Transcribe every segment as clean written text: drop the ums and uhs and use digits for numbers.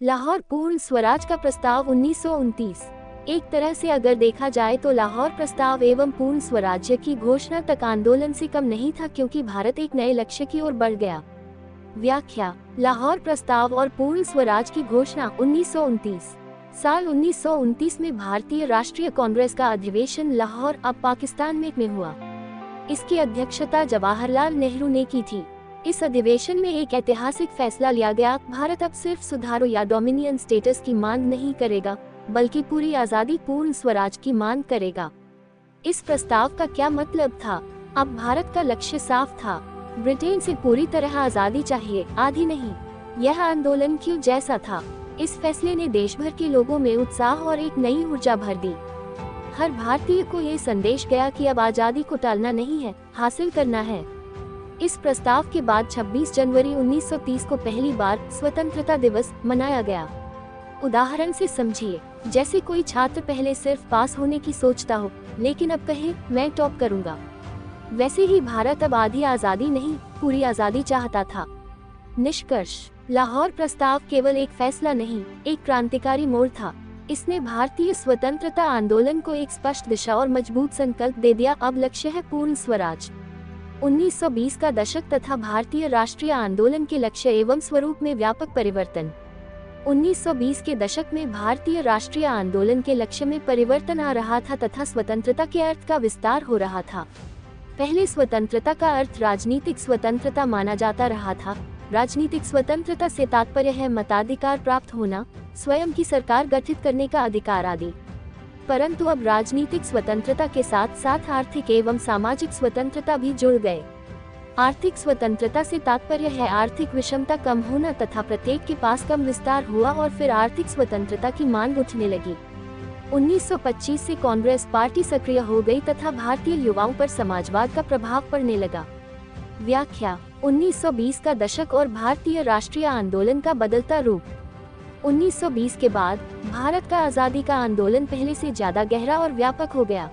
लाहौर पूर्ण स्वराज का प्रस्ताव 1929। एक तरह से अगर देखा जाए तो लाहौर प्रस्ताव एवं पूर्ण स्वराज्य की घोषणा तक आंदोलन से कम नहीं था, क्योंकि भारत एक नए लक्ष्य की ओर बढ़ गया। व्याख्या: लाहौर प्रस्ताव और पूर्ण स्वराज की घोषणा 1929। साल 1929 में भारतीय राष्ट्रीय कांग्रेस का अधिवेशन लाहौर, अब पाकिस्तान में हुआ। इसकी अध्यक्षता जवाहरलाल नेहरू ने की थी। इस अधिवेशन में एक ऐतिहासिक फैसला लिया गया, भारत अब सिर्फ सुधारों या डोमिनियन स्टेटस की मांग नहीं करेगा, बल्कि पूरी आजादी, पूर्ण स्वराज की मांग करेगा। इस प्रस्ताव का क्या मतलब था? अब भारत का लक्ष्य साफ था, ब्रिटेन से पूरी तरह आजादी चाहिए, आधी नहीं। यह आंदोलन क्यों जैसा था? इस फैसले ने देश भर के लोगों में उत्साह और एक नई ऊर्जा भर दी। हर भारतीय को ये संदेश गया कि अब आजादी को टालना नहीं है, हासिल करना है। इस प्रस्ताव के बाद 26 जनवरी 1930 को पहली बार स्वतंत्रता दिवस मनाया गया। उदाहरण से समझिए, जैसे कोई छात्र पहले सिर्फ पास होने की सोचता हो, लेकिन अब कहे मैं टॉप करूंगा। वैसे ही भारत अब आधी आजादी नहीं, पूरी आजादी चाहता था। निष्कर्ष: लाहौर प्रस्ताव केवल एक फैसला नहीं, एक क्रांतिकारी मोड़ था। इसने भारतीय स्वतंत्रता आंदोलन को एक स्पष्ट दिशा और मजबूत संकल्प दे दिया। अब लक्ष्य है पूर्ण स्वराज। 1920 का दशक तथा भारतीय राष्ट्रीय आंदोलन के लक्ष्य एवं स्वरूप में व्यापक परिवर्तन। 1920 के दशक में भारतीय राष्ट्रीय आंदोलन के लक्ष्य में परिवर्तन आ रहा था तथा स्वतंत्रता के अर्थ का विस्तार हो रहा था। पहले स्वतंत्रता का अर्थ राजनीतिक स्वतंत्रता माना जाता रहा था। राजनीतिक स्वतंत्रता से तात्पर्य है मताधिकार प्राप्त होना, स्वयं की सरकार गठित करने का अधिकार आदि। परंतु अब राजनीतिक स्वतंत्रता के साथ साथ आर्थिक एवं सामाजिक स्वतंत्रता भी जुड़ गए। आर्थिक स्वतंत्रता से तात्पर्य है आर्थिक विषमता कम होना तथा प्रत्येक के पास कम विस्तार हुआ और फिर आर्थिक स्वतंत्रता की मांग उठने लगी। 1925 से कांग्रेस पार्टी सक्रिय हो गई तथा भारतीय युवाओं पर समाजवाद का प्रभाव पड़ने लगा। व्याख्या: 1920 का दशक और भारतीय राष्ट्रीय आंदोलन का बदलता रूप। 1920 के बाद भारत का आजादी का आंदोलन पहले से ज्यादा गहरा और व्यापक हो गया।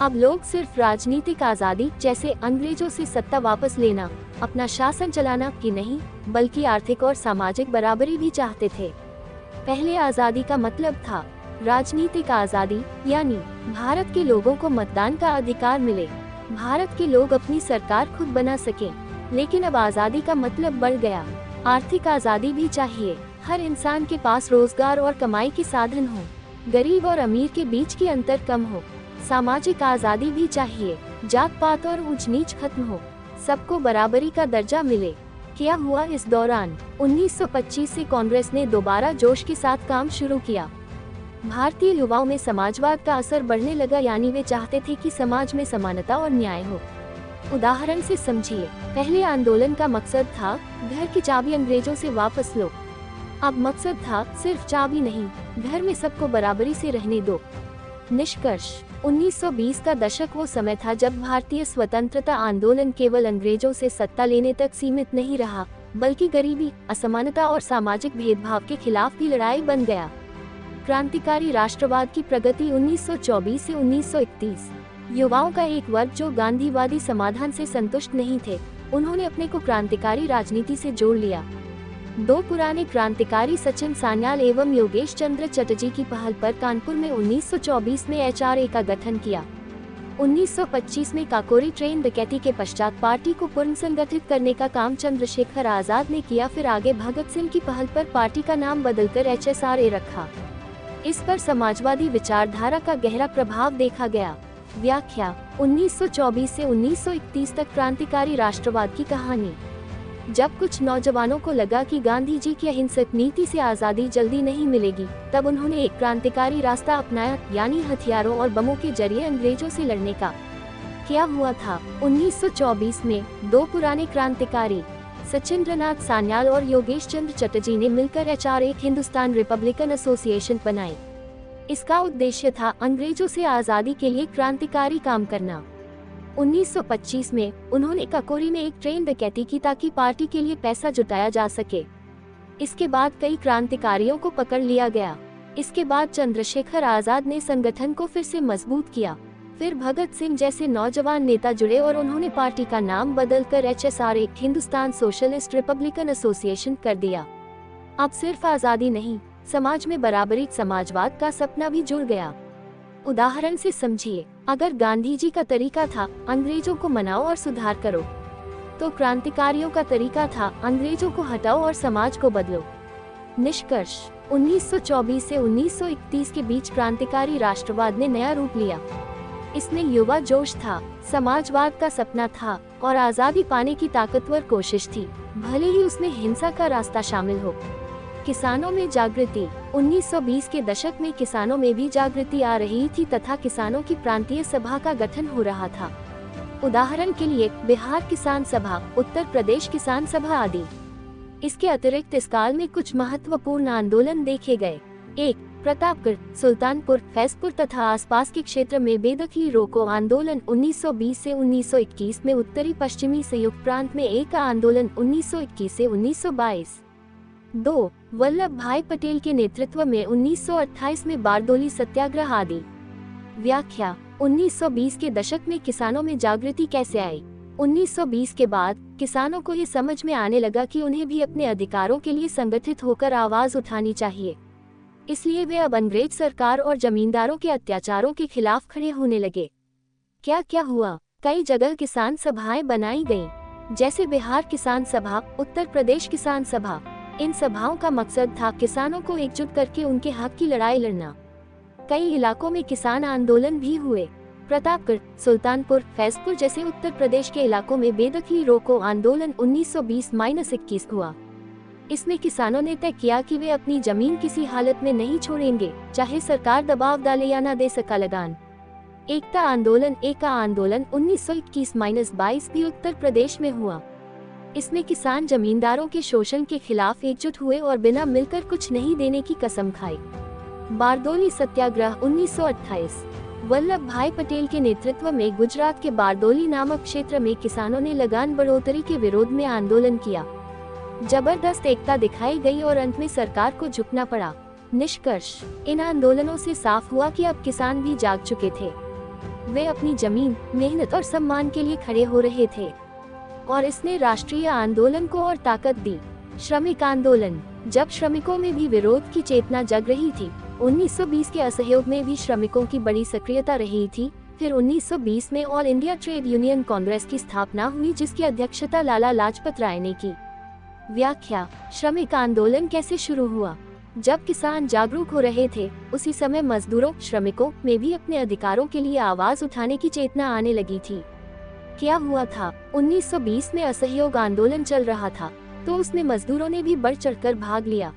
अब लोग सिर्फ राजनीतिक आजादी, जैसे अंग्रेजों से सत्ता वापस लेना, अपना शासन चलाना की नहीं, बल्कि आर्थिक और सामाजिक बराबरी भी चाहते थे। पहले आजादी का मतलब था राजनीतिक आजादी, यानी भारत के लोगों को मतदान का अधिकार मिले, भारत के लोग अपनी सरकार खुद बना सकें। लेकिन अब आजादी का मतलब बढ़ गया, आर्थिक आजादी भी चाहिए, हर इंसान के पास रोजगार और कमाई के साधन हो, गरीब और अमीर के बीच की अंतर कम हो। सामाजिक आजादी भी चाहिए, जात पात और ऊंच नीच खत्म हो, सबको बराबरी का दर्जा मिले। क्या हुआ इस दौरान? 1925 से कांग्रेस ने दोबारा जोश के साथ काम शुरू किया। भारतीय युवाओं में समाजवाद का असर बढ़ने लगा, यानी वे चाहते थे कि समाज में समानता और न्याय हो। उदाहरण से समझिए, पहले आंदोलन का मकसद था घर की चाबी अंग्रेजों से वापस लो। अब मकसद था सिर्फ चाबी नहीं, घर में सबको बराबरी से रहने दो। निष्कर्ष: 1920 का दशक वो समय था जब भारतीय स्वतंत्रता आंदोलन केवल अंग्रेजों से सत्ता लेने तक सीमित नहीं रहा, बल्कि गरीबी, असमानता और सामाजिक भेदभाव के खिलाफ भी लड़ाई बन गया। क्रांतिकारी राष्ट्रवाद की प्रगति 1924 से 1931। युवाओं का एक वर्ग जो गांधीवादी समाधान से संतुष्ट नहीं थे, उन्होंने अपने को क्रांतिकारी राजनीति से जोड़ लिया। दो पुराने क्रांतिकारी सचिन सान्याल एवं योगेश चंद्र चटर्जी की पहल पर कानपुर में 1924 में HRA का गठन किया। 1925 में काकोरी ट्रेन डकैती के पश्चात पार्टी को पुनर्संगठित करने का काम चंद्रशेखर आजाद ने किया। फिर आगे भगत सिंह की पहल पर पार्टी का नाम बदलकर HSRA रखा। इस पर समाजवादी विचारधारा का गहरा प्रभाव देखा गया। व्याख्या: 1924 से 1931 तक क्रांतिकारी राष्ट्रवाद की कहानी। जब कुछ नौजवानों को लगा कि गांधी जी की अहिंसक नीति से आजादी जल्दी नहीं मिलेगी, तब उन्होंने एक क्रांतिकारी रास्ता अपनाया, यानी हथियारों और बमों के जरिए अंग्रेजों से लड़ने का। क्या हुआ था? 1924 में दो पुराने क्रांतिकारी सचिंद्रनाथ सान्याल और योगेश चंद्र चटर्जी ने मिलकर HRA हिंदुस्तान रिपब्लिकन एसोसिएशन बनाई। इसका उद्देश्य था अंग्रेजों से आजादी के लिए क्रांतिकारी काम करना। 1925 में उन्होंने काकोरी में एक ट्रेन डकैती की ताकि पार्टी के लिए पैसा जुटाया जा सके। इसके बाद कई क्रांतिकारियों को पकड़ लिया गया। इसके बाद चंद्रशेखर आजाद ने संगठन को फिर से मजबूत किया। फिर भगत सिंह जैसे नौजवान नेता जुड़े और उन्होंने पार्टी का नाम बदलकर HSRA Hindustan socialist Republican association कर दिया। अब सिर्फ आजादी नहीं, समाज में बराबरी, समाजवाद का सपना भी जुड़ गया। उदाहरण से समझिए, अगर गांधी जी का तरीका था अंग्रेजों को मनाओ और सुधार करो, तो क्रांतिकारियों का तरीका था अंग्रेजों को हटाओ और समाज को बदलो। निष्कर्ष, 1924 से 1931 के बीच क्रांतिकारी राष्ट्रवाद ने नया रूप लिया। इसमें युवा जोश था, समाजवाद का सपना था और आजादी पाने की ताकतवर कोशिश थी, भले ही उसमें हिंसा का रास्ता शामिल हो। किसानों में जागृति, 1920 के दशक में किसानों में भी जागृति आ रही थी तथा किसानों की प्रांतीय सभा का गठन हो रहा था। उदाहरण के लिए बिहार किसान सभा, उत्तर प्रदेश किसान सभा आदि। इसके अतिरिक्त इस काल में कुछ महत्वपूर्ण आंदोलन देखे गए। 1. प्रतापगढ़, सुल्तानपुर, फैजपुर तथा आसपास के क्षेत्र में बेदखली रोको आंदोलन 1920 से 1921 में उत्तरी पश्चिमी संयुक्त प्रांत में एक आंदोलन 1921 से 1922। 2. वल्लभ भाई पटेल के नेतृत्व में 1928 में बारडोली सत्याग्रह आदि। व्याख्या, 1920 के दशक में किसानों में जागृति कैसे आई? 1920 के बाद किसानों को ये समझ में आने लगा कि उन्हें भी अपने अधिकारों के लिए संगठित होकर आवाज उठानी चाहिए। इसलिए वे अब अंग्रेज सरकार और जमींदारों के अत्याचारों के खिलाफ खड़े होने लगे। क्या क्या हुआ? कई जगह किसान सभाएं बनाई गईं, जैसे बिहार किसान सभा, उत्तर प्रदेश किसान सभा। इन सभाओं का मकसद था किसानों को एकजुट करके उनके हक की लड़ाई लड़ना। कई इलाकों में किसान आंदोलन भी हुए। प्रतापगढ़, सुल्तानपुर, फैजपुर जैसे उत्तर प्रदेश के इलाकों में बेदखली रोको आंदोलन 1920-21 हुआ। इसमें किसानों ने तय किया कि वे अपनी जमीन किसी हालत में नहीं छोड़ेंगे, चाहे सरकार दबाव डाले या न दे सका लगान। एकता आंदोलन 1921-22 भी उत्तर प्रदेश में हुआ। इसमें किसान जमींदारों के शोषण के खिलाफ एकजुट हुए और बिना मिलकर कुछ नहीं देने की कसम खाई। बारडोली सत्याग्रह 1928। वल्लभ भाई पटेल के नेतृत्व में गुजरात के बारडोली नामक क्षेत्र में किसानों ने लगान बढ़ोतरी के विरोध में आंदोलन किया। जबरदस्त एकता दिखाई गई और अंत में सरकार को झुकना पड़ा। निष्कर्ष, इन आंदोलनों से साफ हुआ कि अब किसान भी जाग चुके थे। वे अपनी जमीन, मेहनत और सम्मान के लिए खड़े हो रहे थे और इसने राष्ट्रीय आंदोलन को और ताकत दी। श्रमिक आंदोलन, जब श्रमिकों में भी विरोध की चेतना जग रही थी। 1920 के असहयोग में भी श्रमिकों की बड़ी सक्रियता रही थी। फिर 1920 में all India trade union Congress की स्थापना हुई, जिसकी अध्यक्षता लाला लाजपत राय ने की। व्याख्या, श्रमिक आंदोलन कैसे शुरू हुआ? जब किसान जागरूक हो रहे थे, उसी समय मजदूरों, श्रमिकों में भी अपने अधिकारों के लिए आवाज उठाने की चेतना आने लगी थी। क्या हुआ था? 1920 में असहयोग आंदोलन चल रहा था, तो उसमें मजदूरों ने भी बढ़ चढ़कर भाग लिया।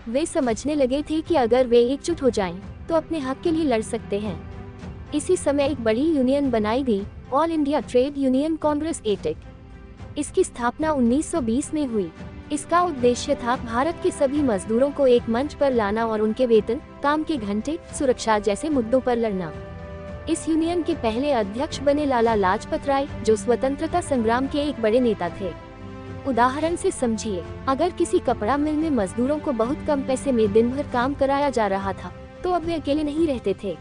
वे समझने लगे थे कि अगर वे एकजुट हो जाएं, तो अपने हक के लिए लड़ सकते हैं। इसी समय एक बड़ी यूनियन बनाई गई, all India trade union congress AITUC. इसकी स्थापना 1920 में हुई। इसका उद्देश्य था भारत के सभी मजदूरों को एक मंच पर लाना और उनके वेतन, काम के घंटे, सुरक्षा जैसे मुद्दों पर लड़ना। इस यूनियन के पहले अध्यक्ष बने लाला लाजपत राय, जो स्वतंत्रता संग्राम के एक बड़े नेता थे। उदाहरण से समझिए, अगर किसी कपड़ा मिल में मजदूरों को बहुत कम पैसे में दिन भर काम कराया जा रहा था, तो अब वे अकेले नहीं रहते थे।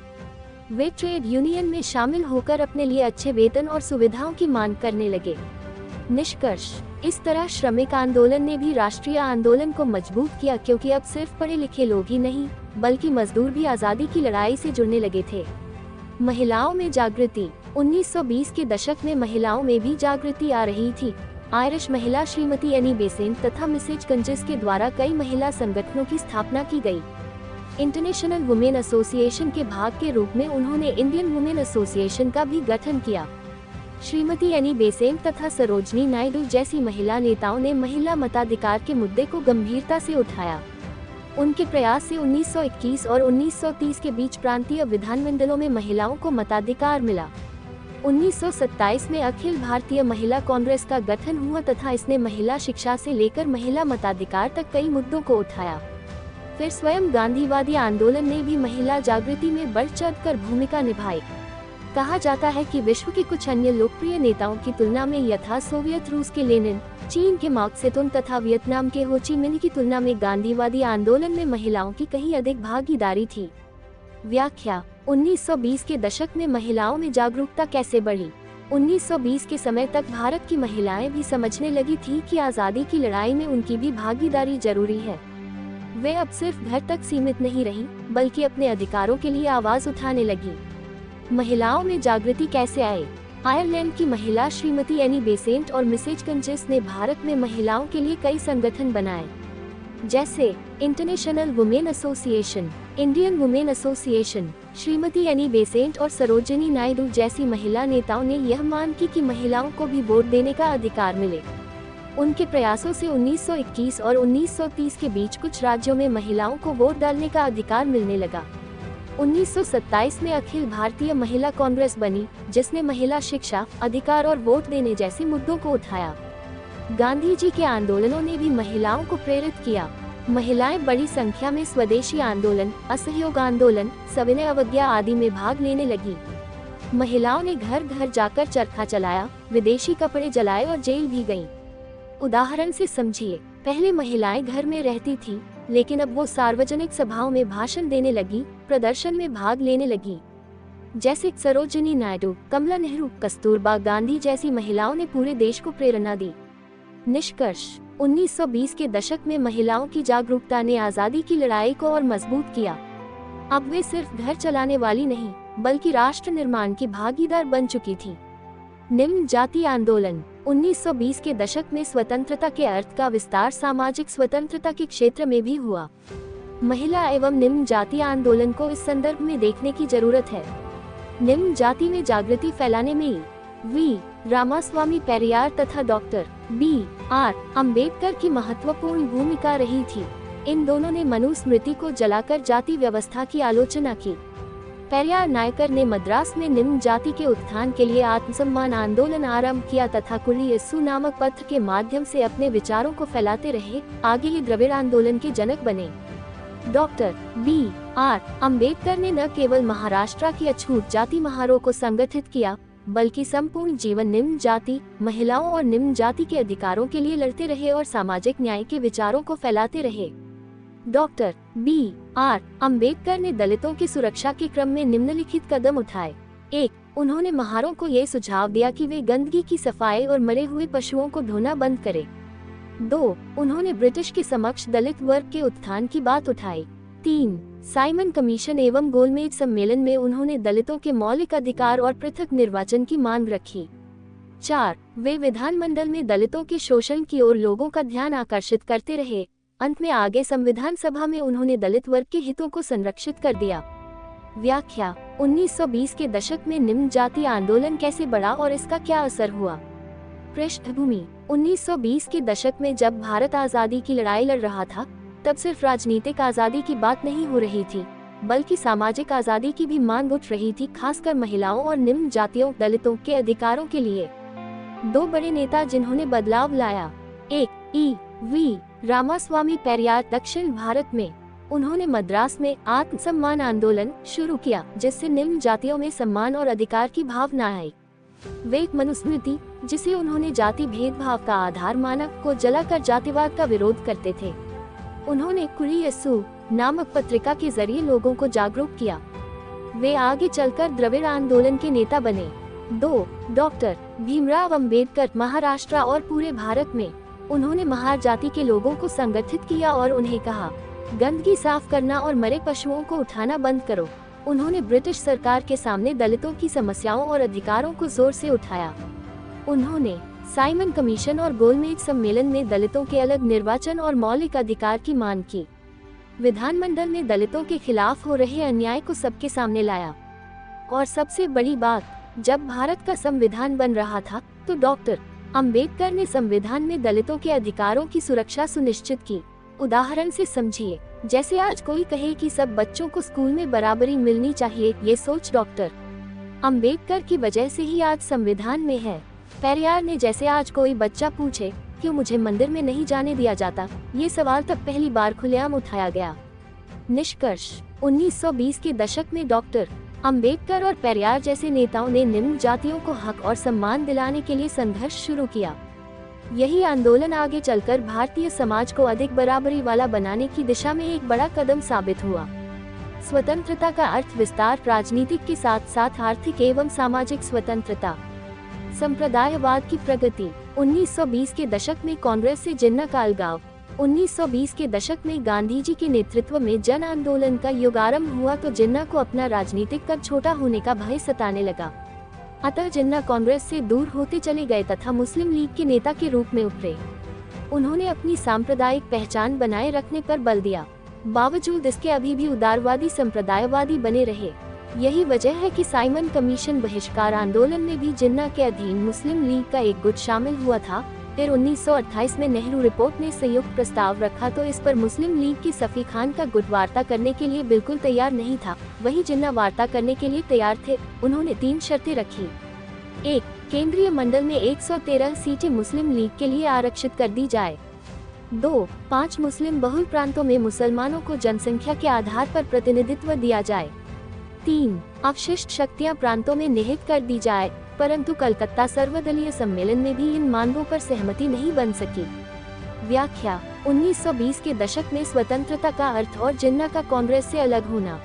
वे ट्रेड यूनियन में शामिल होकर अपने लिए अच्छे वेतन और सुविधाओं की मांग करने लगे। निष्कर्ष, इस तरह श्रमिक आंदोलन ने भी राष्ट्रीय आंदोलन को मजबूत किया, क्योंकि अब सिर्फ पढ़े लिखे लोग ही नहीं, बल्कि मजदूर भी आजादी की लड़ाई से जुड़ने लगे थे। महिलाओं में जागृति, 1920 के दशक में महिलाओं में भी जागृति आ रही थी। आयरिश महिला श्रीमती एनी बेसेंट तथा मिसेज कंजेस के द्वारा कई महिला संगठनों की स्थापना की गई। इंटरनेशनल वुमेन एसोसिएशन के भाग के रूप में उन्होंने इंडियन वुमेन एसोसिएशन का भी गठन किया। श्रीमती एनी बेसेंट तथा सरोजनी नायडू जैसी महिला नेताओं ने महिला मताधिकार के मुद्दे को गंभीरता से उठाया। उनके प्रयास से 1921 और 1930 के बीच प्रांतीय विधानमंडलों में महिलाओं को मताधिकार मिला। 1927 में अखिल भारतीय महिला कांग्रेस का गठन हुआ तथा इसने महिला शिक्षा से लेकर महिला मताधिकार तक कई मुद्दों को उठाया। फिर स्वयं गांधीवादी आंदोलन ने भी महिला जागृति में बढ़ चढ़कर भूमिका निभाई। कहा जाता है कि विश्व के कुछ अन्य लोकप्रिय नेताओं की तुलना में, यथा सोवियत रूस के लेनिन, चीन के माओ त्से-तुंग तथा वियतनाम के हो ची मिन्ह की तुलना में गांधीवादी आंदोलन में महिलाओं की कहीं अधिक भागीदारी थी। व्याख्या, 1920 के दशक में महिलाओं में जागरूकता कैसे बढ़ी? 1920 के समय तक भारत की महिलाएं भी समझने लगी थी कि आज़ादी की लड़ाई में उनकी भी भागीदारी जरूरी है। वे अब सिर्फ घर तक सीमित नहीं रहीं, बल्कि अपने अधिकारों के लिए आवाज उठाने लगी। महिलाओं में जागृति कैसे आई? आयरलैंड की महिला श्रीमती एनी बेसेंट और मिसेज कंजेस ने भारत में महिलाओं के लिए कई संगठन बनाए, जैसे international women association, Indian women association. Shrimati Annie Besant और सरोजिनी नायडू जैसी महिला नेताओं ने यह मांग की कि महिलाओं को भी वोट देने का अधिकार मिले। उनके प्रयासों से 1921 और 1930 के बीच कुछ राज्यों में महिलाओं को वोट डालने का अधिकार मिलने लगा। 1927 में अखिल भारतीय महिला कांग्रेस बनी, जिसने महिला शिक्षा, अधिकार और वोट देने जैसे मुद्दों को उठाया। गांधी जी के आंदोलनों ने भी महिलाओं को प्रेरित किया। महिलाएं बड़ी संख्या में स्वदेशी आंदोलन, असहयोग आंदोलन, सविनय अवज्ञा आदि में भाग लेने लगी। महिलाओं ने घर घर जाकर चरखा चलाया, विदेशी कपड़े जलाए और जेल भी गईं। उदाहरण से समझिए, पहले महिलाएं घर में रहती थी, लेकिन अब वो सार्वजनिक सभाओं में भाषण देने लगी, प्रदर्शन में भाग लेने लगी। जैसे सरोजिनी नायडू, कमला नेहरू, कस्तूरबा गांधी जैसी महिलाओं ने पूरे देश को प्रेरणा दी। निष्कर्ष, 1920 के दशक में महिलाओं की जागरूकता ने आजादी की लड़ाई को और मजबूत किया। अब वे सिर्फ घर चलाने वाली नहीं, बल्कि राष्ट्र निर्माण की भागीदार बन चुकी थी। निम्न जाति आंदोलन। 1920 के दशक में स्वतंत्रता के अर्थ का विस्तार सामाजिक स्वतंत्रता के क्षेत्र में भी हुआ। महिला एवं निम्न जाति आंदोलन को इस संदर्भ में देखने की जरूरत है। निम्न जाति में जागृति फैलाने में वी रामास्वामी पेरियार तथा डॉक्टर B.R. अम्बेडकर की महत्वपूर्ण भूमिका रही थी। इन दोनों ने मनुस्मृति को जलाकर जाति व्यवस्था की आलोचना की। पेरियार नायकर ने मद्रास में निम्न जाति के उत्थान के लिए आत्मसम्मान आंदोलन आरंभ किया तथा कुली यस्सु नामक पत्र के माध्यम से अपने विचारों को फैलाते रहे। आगे ये द्रविड़ आंदोलन के जनक बने। Doctor B.R. अम्बेडकर ने न केवल महाराष्ट्र की अछूत जाति महारों को संगठित किया, बल्कि संपूर्ण जीवन निम्न जाति, महिलाओं और निम्न जाति के अधिकारों के लिए लड़ते रहे और सामाजिक न्याय के विचारों को फैलाते रहे। Doctor B.R. अम्बेडकर ने दलितों की सुरक्षा के क्रम में निम्नलिखित कदम उठाए। 1. उन्होंने महारों को ये सुझाव दिया कि वे गंदगी की सफाई और मरे हुए पशुओं को धोना बंद करें। 2. उन्होंने ब्रिटिश के समक्ष दलित वर्ग के उत्थान की बात उठाई। 3. साइमन कमीशन एवं गोलमेज सम्मेलन में उन्होंने दलितों के मौलिक अधिकार और पृथक निर्वाचन की मांग रखी। 4. वे विधानमंडल में दलितों के शोषण की ओर लोगों का ध्यान आकर्षित करते रहे। अंत में आगे संविधान सभा में उन्होंने दलित वर्ग के हितों को संरक्षित कर दिया। व्याख्या। 1920 के दशक में निम्न जाति आंदोलन कैसे बढ़ा और इसका क्या असर हुआ? पृष्ठभूमि। 1920 के दशक में जब भारत आजादी की लड़ाई लड़ रहा था, तब सिर्फ राजनीतिक आजादी की बात नहीं हो रही थी, बल्कि सामाजिक आजादी की भी मांग उठ रही थी, खासकर महिलाओं और निम्न जातियों दलितों के अधिकारों के लिए। 2 बड़े नेता जिन्होंने बदलाव लाया। 1. E.V. रामास्वामी पेरियार। दक्षिण भारत में उन्होंने मद्रास में आत्मसम्मान आंदोलन शुरू किया, जिससे निम्न जातियों में सम्मान और अधिकार की भावना आई। वे एक मनुस्मृति, जिसे उन्होंने जाति भेदभाव का आधार माना, को जलाकर जातिवाद का विरोध करते थे। उन्होंने कुली यस्सु नामक पत्रिका के जरिए लोगों को जागरूक किया। वे आगे चलकर द्रविड़ आंदोलन के नेता बने। 2. डॉक्टर भीमराव अंबेडकर। महाराष्ट्र और पूरे भारत में उन्होंने महार जाति के लोगों को संगठित किया और उन्हें कहा, गंदगी साफ करना और मरे पशुओं को उठाना बंद करो। उन्होंने ब्रिटिश सरकार के सामने दलितों की समस्याओं और अधिकारों को जोर से उठाया। उन्होंने साइमन कमीशन और गोलमेज सम्मेलन में दलितों के अलग निर्वाचन और मौलिक अधिकार की मांग की। विधानमंडल में दलितों के खिलाफ हो रहे अन्याय को सबके सामने लाया। और सबसे बड़ी बात, जब भारत का संविधान बन रहा था, तो डॉक्टर अंबेडकर ने संविधान में दलितों के अधिकारों की सुरक्षा सुनिश्चित की। उदाहरण से समझिए, जैसे आज कोई कहे कि सब बच्चों को स्कूल में बराबरी मिलनी चाहिए, ये सोच डॉक्टर अंबेडकर की वजह से ही आज संविधान में है। पेरियार ने जैसे आज कोई बच्चा पूछे क्यों मुझे मंदिर में नहीं जाने दिया जाता, ये सवाल तब पहली बार खुलेआम उठाया गया। निष्कर्ष। 1920 के दशक में डॉक्टर अंबेडकर और पेरियार जैसे नेताओं ने निम्न जातियों को हक और सम्मान दिलाने के लिए संघर्ष शुरू किया। यही आंदोलन आगे चलकर भारतीय समाज को अधिक बराबरी वाला बनाने की दिशा में एक बड़ा कदम साबित हुआ। स्वतंत्रता का अर्थ विस्तार, राजनीतिक के साथ साथ आर्थिक एवं सामाजिक स्वतंत्रता। संप्रदायवाद की प्रगति। 1920 के दशक में कांग्रेस से जिन्ना का अलगाव, 1920 के दशक में गांधी जी के नेतृत्व में जन आंदोलन का युग आरंभ हुआ तो जिन्ना को अपना राजनीतिक कद छोटा होने का भय सताने लगा। अतः जिन्ना कांग्रेस से दूर होते चले गए तथा मुस्लिम लीग के नेता के रूप में उभरे। उन्होंने अपनी सांप्रदायिक पहचान बनाए रखने पर बल दिया। बावजूद इसके अभी भी उदारवादी संप्रदायवादी बने रहे। यही वजह है कि साइमन कमीशन बहिष्कार आंदोलन में भी जिन्ना के अधीन मुस्लिम लीग का एक गुट शामिल हुआ था। फिर 1928 में नेहरू रिपोर्ट ने संयुक्त प्रस्ताव रखा तो इस पर मुस्लिम लीग की सफी खान का गुट वार्ता करने के लिए बिल्कुल तैयार नहीं था। वहीं जिन्ना वार्ता करने के लिए तैयार थे। उन्होंने 3 शर्तें रखी। 1. केंद्रीय मंडल में 113 सीटें मुस्लिम लीग के लिए आरक्षित कर दी जाए। 2. 5 मुस्लिम बहुल प्रांतों में मुसलमानों को जनसंख्या के आधार पर प्रतिनिधित्व दिया जाए। 3. अवशिष्ट शक्तियां प्रांतों में निहित कर दी जाए, परंतु कलकत्ता सर्वदलीय सम्मेलन में भी इन मांगों पर सहमति नहीं बन सकी। व्याख्या 1920 के दशक में स्वतंत्रता का अर्थ और जिन्ना का कांग्रेस से अलग होना।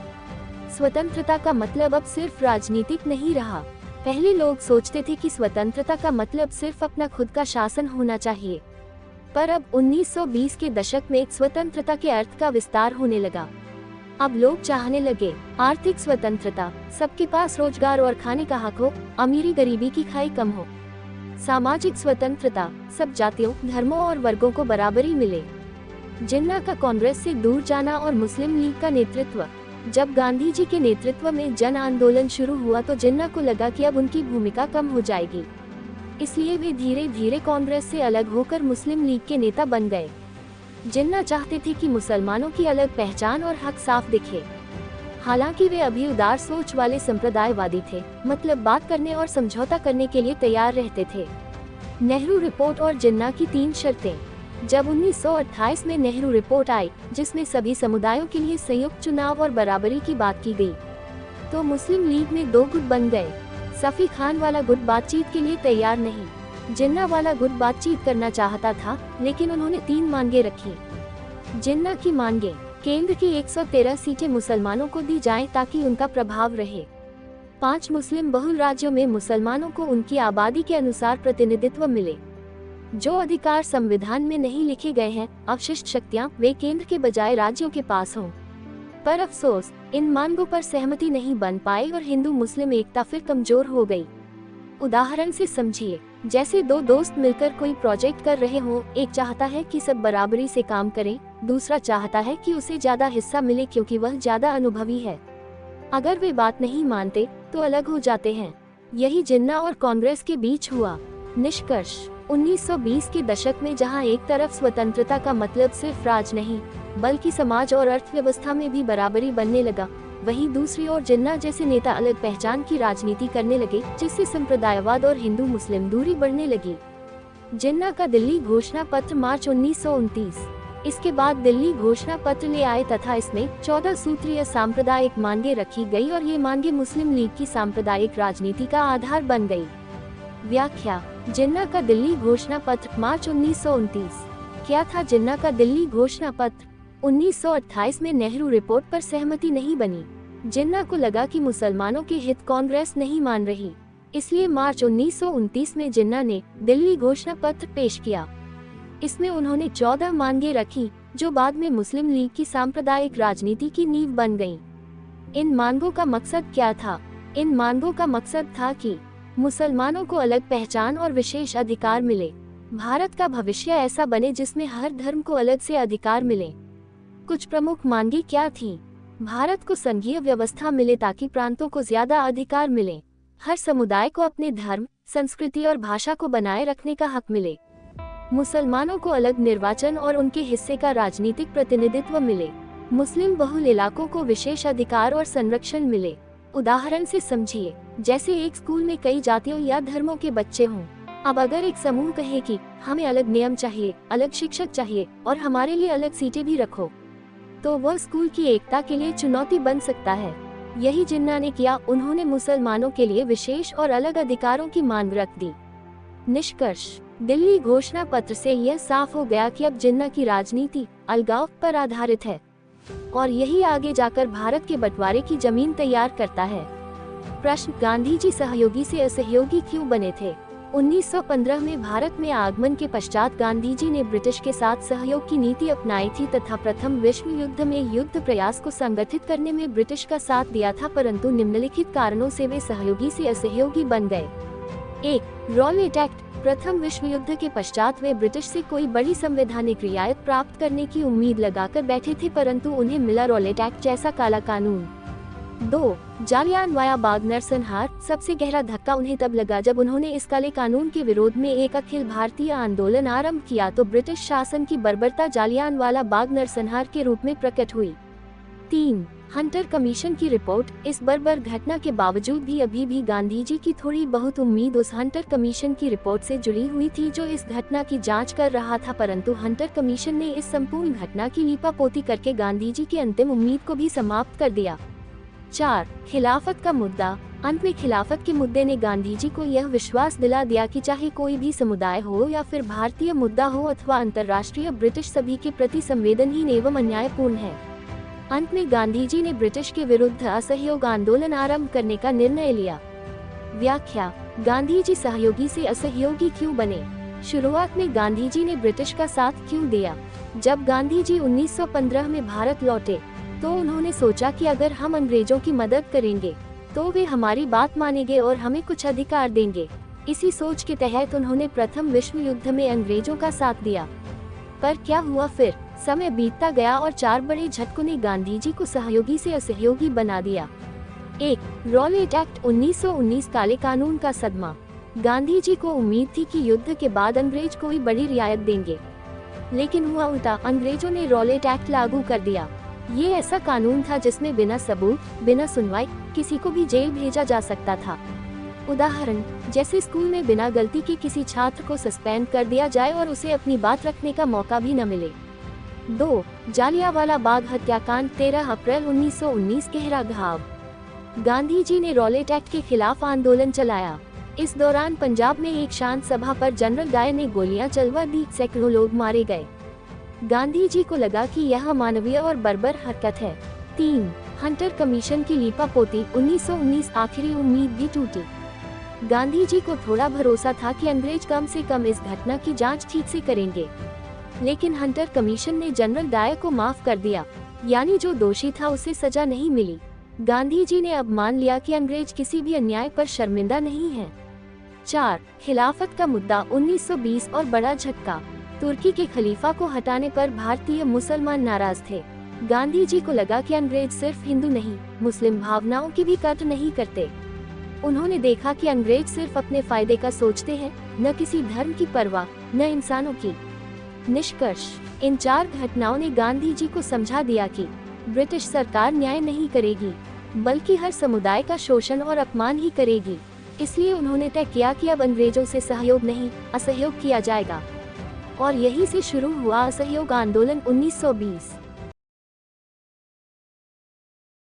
स्वतंत्रता का मतलब अब सिर्फ राजनीतिक नहीं रहा। पहले लोग सोचते थे कि स्वतंत्रता का मतलब सिर्फ अपना खुद का शासन होना चाहिए, पर अब 1920 के दशक में स्वतंत्रता के अर्थ का विस्तार होने लगा। अब लोग चाहने लगे आर्थिक स्वतंत्रता, सबके पास रोजगार और खाने का हक हो, अमीरी गरीबी की खाई कम हो। सामाजिक स्वतंत्रता, सब जातियों, धर्मों और वर्गों को बराबरी मिले। जिन्ना का कांग्रेस से दूर जाना और मुस्लिम लीग का नेतृत्व। जब गांधी जी के नेतृत्व में जन आंदोलन शुरू हुआ तो जिन्ना को लगा कि अब उनकी भूमिका कम हो जाएगी, इसलिए वे धीरे धीरे कांग्रेस से अलग होकर मुस्लिम लीग के नेता बन गए। जिन्ना चाहते थे कि मुसलमानों की अलग पहचान और हक साफ दिखे। हालांकि वे अभी उदार सोच वाले संप्रदायवादी थे, मतलब बात करने और समझौता करने के लिए तैयार रहते थे। नेहरू रिपोर्ट और जिन्ना की 3 शर्तें। जब 1928 में नेहरू रिपोर्ट आई, जिसमें सभी समुदायों के लिए संयुक्त चुनाव और बराबरी की बात की गई, तो मुस्लिम लीग में 2 गुट बन गए। सफी खान वाला गुट बातचीत के लिए तैयार नहीं, जिन्ना वाला गुट बातचीत करना चाहता था, लेकिन उन्होंने 3 मांगे रखी। जिन्ना की मांगे, केंद्र की 113 सीटें मुसलमानों को दी जाएं ताकि उनका प्रभाव रहे। 5 मुस्लिम बहुल राज्यों में मुसलमानों को उनकी आबादी के अनुसार प्रतिनिधित्व मिले। जो अधिकार संविधान में नहीं लिखे गए हैं, अवशिष्ट शक्तियां, वे केंद्र के बजाय राज्यों के पास हों। पर अफसोस, इन मांगों पर सहमति नहीं बन पाई और हिंदू मुस्लिम एकता फिर कमजोर हो गई। उदाहरण से समझिए, जैसे 2 दोस्त मिलकर कोई प्रोजेक्ट कर रहे हों, एक चाहता है कि सब बराबरी से काम करें, दूसरा चाहता है कि उसे ज्यादा हिस्सा मिले क्योंकि वह ज्यादा अनुभवी है। अगर वे बात नहीं मानते तो अलग हो जाते हैं। यही जिन्ना और कांग्रेस के बीच हुआ। निष्कर्ष 1920 के दशक में जहां एक तरफ स्वतंत्रता का मतलब सिर्फ राज नहीं, बल्कि समाज और अर्थव्यवस्था में भी बराबरी बनने लगा, वहीं दूसरी ओर जिन्ना जैसे नेता अलग पहचान की राजनीति करने लगे, जिससे संप्रदायवाद और हिंदू मुस्लिम दूरी बढ़ने लगी। जिन्ना का दिल्ली घोषणा पत्र मार्च 1929। इसके बाद दिल्ली घोषणा पत्र ले आए तथा इसमें 14 सूत्रीय सांप्रदायिक मांगे रखी गई और ये मांगे मुस्लिम लीग की सांप्रदायिक राजनीति का आधार बन गई। व्याख्या जिन्ना का दिल्ली घोषणा पत्र मार्च 1929। क्या था जिन्ना का दिल्ली घोषणा पत्र? 1928 में नेहरू रिपोर्ट पर सहमति नहीं बनी। जिन्ना को लगा कि मुसलमानों के हित कांग्रेस नहीं मान रही, इसलिए मार्च 1929 में जिन्ना ने दिल्ली घोषणा पत्र पेश किया। इसमें उन्होंने 14 मांगे रखी, जो बाद में मुस्लिम लीग की सांप्रदायिक राजनीति की नींव बन गईं। इन मांगों का मकसद क्या था? इन मांगों का मकसद था कि मुसलमानों को अलग पहचान और विशेष अधिकार मिले। भारत का भविष्य ऐसा बने जिसमें हर धर्म को अलग से अधिकार मिले। कुछ प्रमुख मांगे क्या थीं? भारत को संघीय व्यवस्था मिले ताकि प्रांतों को ज्यादा अधिकार मिले। हर समुदाय को अपने धर्म, संस्कृति और भाषा को बनाए रखने का हक मिले। मुसलमानों को अलग निर्वाचन और उनके हिस्से का राजनीतिक प्रतिनिधित्व मिले। मुस्लिम बहुल इलाकों को विशेष अधिकार और संरक्षण मिले। उदाहरण से समझिए, जैसे एक स्कूल में कई जातियों या धर्मों के बच्चे हों। अब अगर एक समूह कहे कि हमें अलग नियम चाहिए, अलग शिक्षक चाहिए और हमारे लिए अलग सीटें भी रखो, तो वह स्कूल की एकता के लिए चुनौती बन सकता है। यही जिन्ना ने किया। उन्होंने मुसलमानों के लिए विशेष और अलग अधिकारों की मांग रख दी। निष्कर्ष दिल्ली घोषणा पत्र से यह साफ हो गया कि अब जिन्ना की राजनीति अलगाव पर आधारित है और यही आगे जाकर भारत के बंटवारे की जमीन तैयार करता है। प्रश्न, गांधी जी सहयोगी से असहयोगी क्यों बने थे? 1915 में भारत में आगमन के पश्चात गांधी जी ने ब्रिटिश के साथ सहयोग की नीति अपनाई थी तथा प्रथम विश्व युद्ध में युद्ध प्रयास को संगठित करने में ब्रिटिश का साथ दिया था, परंतु निम्नलिखित कारणों से वे सहयोगी से असहयोगी बन गए। 1. Rowlatt act. प्रथम विश्व युद्ध के पश्चात वे ब्रिटिश से कोई बड़ी संवैधानिक रियायत प्राप्त करने की उम्मीद लगाकर बैठे थे, परंतु उन्हें मिला रॉलेट एक्ट जैसा काला कानून। 2. जालियांवाला बाग नरसंहार। सबसे गहरा धक्का उन्हें तब लगा जब उन्होंने इस काले कानून के विरोध में एक अखिल भारतीय आंदोलन आरंभ किया तो ब्रिटिश शासन की बर्बरता जालियांवाला बाग नरसंहार के रूप में प्रकट हुई। 3. हंटर कमीशन की रिपोर्ट। इस बर्बर घटना के बावजूद भी अभी भी गांधी जी की थोड़ी बहुत उम्मीद उस हंटर कमीशन की रिपोर्ट से जुड़ी हुई थी जो इस घटना की जांच कर रहा था, परंतु हंटर कमीशन ने इस संपूर्ण घटना की लीपापोती करके गांधी जी की अंतिम उम्मीद को भी समाप्त कर दिया। 4. खिलाफत का मुद्दा। अंत में खिलाफत के मुद्दे ने गांधी जी को यह विश्वास दिला दिया कि चाहे कोई भी समुदाय हो या फिर भारतीय मुद्दा हो अथवा अंतर्राष्ट्रीय, ब्रिटिश सभी के प्रति संवेदनहीन एवं अन्यायपूर्ण है। अंत में गांधी जी ने ब्रिटिश के विरुद्ध असहयोग आंदोलन आरंभ करने का निर्णय लिया। व्याख्या। गांधी जी सहयोगी से असहयोगी क्यों बने? शुरुआत में गांधी जी ने ब्रिटिश का साथ क्यों दिया? जब गांधी जी 1915 में भारत लौटे तो उन्होंने सोचा कि अगर हम अंग्रेजों की मदद करेंगे तो वे हमारी बात मानेंगे और हमें कुछ अधिकार देंगे। इसी सोच के तहत उन्होंने प्रथम विश्व युद्ध में अंग्रेजों का साथ दिया। पर क्या हुआ फिर? समय बीतता गया और 4 बड़े झटकों ने गांधी जी को सहयोगी से असहयोगी बना दिया। 1. Rowlatt act 1919। काले कानून का सदमा। गांधी जी को उम्मीद थी कि युद्ध के बाद अंग्रेज कोई बड़ी रियायत देंगे, लेकिन हुआ उल्टा। अंग्रेजों ने रॉलेट एक्ट लागू कर दिया। ये ऐसा कानून था जिसमें बिना सबूत, बिना सुनवाई किसी को भी जेल भेजा जा सकता था। उदाहरण, जैसे स्कूल में बिना गलती के किसी छात्र को सस्पेंड कर दिया जाए और उसे अपनी बात रखने का मौका भी न मिले। 2. जालियांवाला बाग हत्याकांड 13 अप्रैल 1919। गहरा घाव। गांधी जी ने रॉलेट एक्ट के खिलाफ आंदोलन चलाया। इस दौरान पंजाब में एक शांत सभा पर जनरल डायर ने गोलियां चलवा दी, सैकड़ों लोग मारे गए। गांधी जी को लगा कि यह अमानवीय और बर्बर हरकत है। 3. हंटर कमीशन की लीपापोती 1919। आखिरी उम्मीद भी टूटी। गांधी जी को थोड़ा भरोसा था कि अंग्रेज कम से कम इस घटना की जांच ठीक से करेंगे, लेकिन हंटर कमीशन ने जनरल डायर को माफ कर दिया, यानी जो दोषी था उसे सजा नहीं मिली। गांधी जी ने अब मान लिया कि अंग्रेज किसी भी अन्याय पर शर्मिंदा नहीं है। 4. खिलाफत का मुद्दा 1920 और बड़ा झटका। तुर्की के खलीफा को हटाने पर भारतीय मुसलमान नाराज थे। गांधी जी को लगा कि अंग्रेज सिर्फ हिंदू नहीं, मुस्लिम भावनाओं की भी कद्र नहीं करते। उन्होंने देखा कि अंग्रेज सिर्फ अपने फायदे का सोचते हैं, न किसी धर्म की परवाह, न इंसानों की। निष्कर्ष, इन 4 घटनाओं ने गांधी जी को समझा दिया कि ब्रिटिश सरकार न्याय नहीं करेगी, बल्कि हर समुदाय का शोषण और अपमान ही करेगी। इसलिए उन्होंने तय किया कि अब अंग्रेजों से सहयोग नहीं, असहयोग किया जाएगा। और यहीं से शुरू हुआ असहयोग आंदोलन 1920।